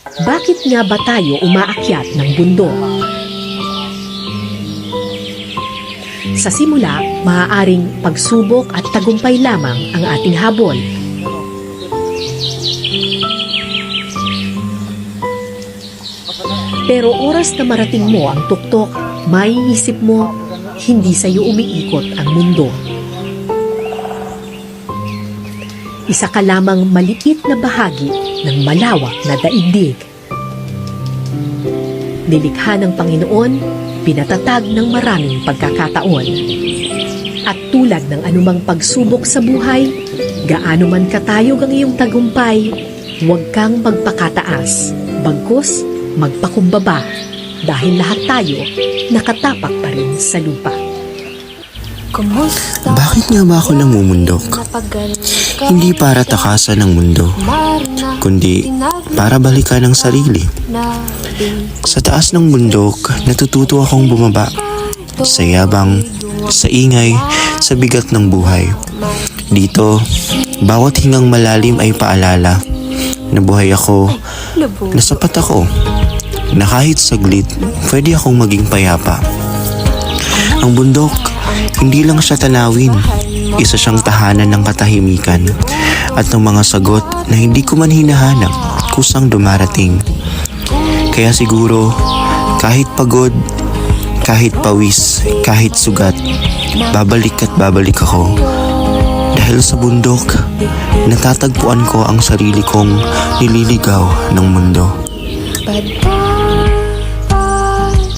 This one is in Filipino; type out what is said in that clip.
Bakit nga ba tayo umaakyat ng bundok? Sa simula, maaaring pagsubok at tagumpay lamang ang ating habol. Pero oras na marating mo ang tuktok, maiisip mo, hindi sa iyo umiikot ang mundo. Isa ka lamang maliit na bahagi ng malawak na daigdig. Nilikha ng Panginoon, pinatatag ng maraming pagkakataon. At tulad ng anumang pagsubok sa buhay, gaano man katayog ang iyong tagumpay, huwag kang magpakataas, bagkus magpakumbaba, dahil lahat tayo nakatapak pa rin sa lupa. Bakit nga ba ako namumundok? Hindi para takasan ng mundo, kundi para balikan ang sarili. Sa taas ng bundok, natututo akong bumaba. Sa yabang, sa ingay, sa bigat ng buhay. Dito, bawat hingang malalim ay paalala na buhay ako, na sapat ako, na kahit saglit, pwede akong maging payapa. Ang bundok, hindi lang siya tanawin, isa siyang tahanan ng katahimikan at ng mga sagot na hindi ko man hinahanap kusang dumarating. Kaya siguro, kahit pagod, kahit pawis, kahit sugat, babalik at babalik ako. Dahil sa bundok, natatagpuan ko ang sarili kong nililigaw ng mundo.